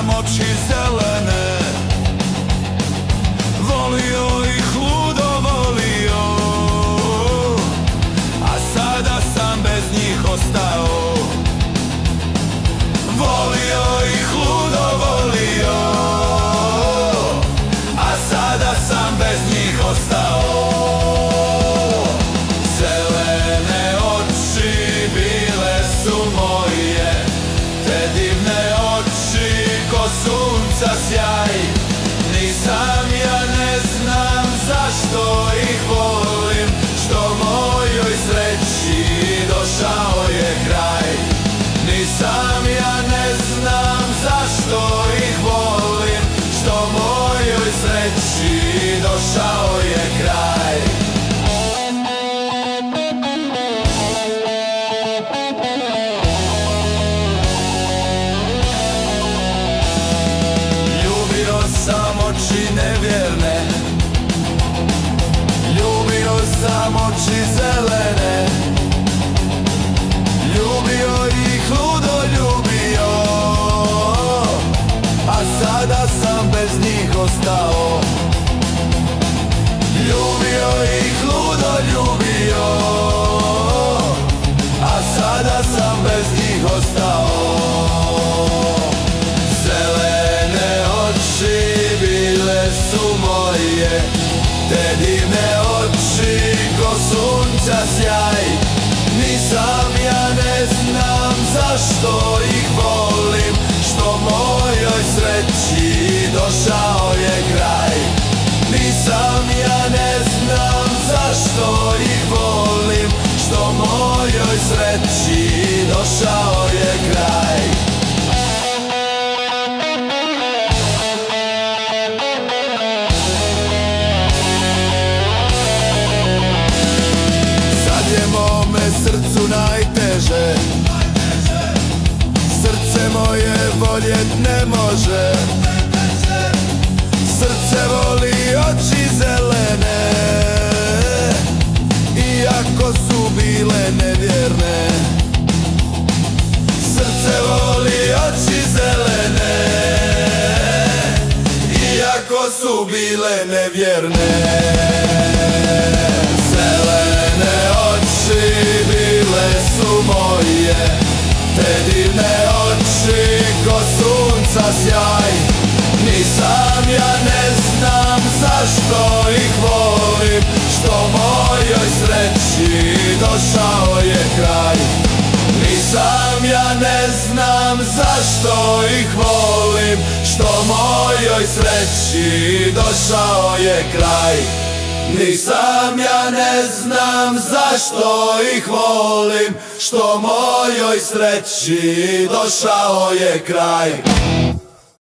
sam oči zelene, volio ih ludo volio, a sada sam bez njih ostao. Volio ih ludo volio, a sada sam bez njih ostao. Zelene oči bile su moje, te divne oči ko sunca sjaj. Nisam ja, ne znam zašto ih volim, što mojoj sreći došao je kraj. Nisam ja, ne znam zašto ih volim, što mojoj sreći došao je kraj. Ljubio sam oči nevjerne, ljubio sam oči zelene, ljubio ih ludo ljubio, a sada sam bez njih ostao. Ljubio ih ludo ljubio, a sada sam bez njih ostao. Zelene oči bile su moje, te divne oči ko sunca sjaj. Nisam ja, ne znam zašto ih volim, što mojoj sreći došao je kraj. Nisam ja, ne znam zašto ih volim, što mojoj sreći došao je kraj. Sad je mome srcu najteže, srce moje voljet ne može. Srce voli oči zelene, iako su bile nevjerne. Srce voli oči zelene, iako su bile nevjerne. Zelene oči bile su moje, te divne oči ko sunca sjaj. Nisam ja, ne znam zašto ih volim, što mojoj sreći došao je kraj. Nisam ja, ne znam zašto ih volim, što mojoj sreći došao je kraj. Nisam ja, ne znam zašto ih volim, što mojoj sreći došao je kraj.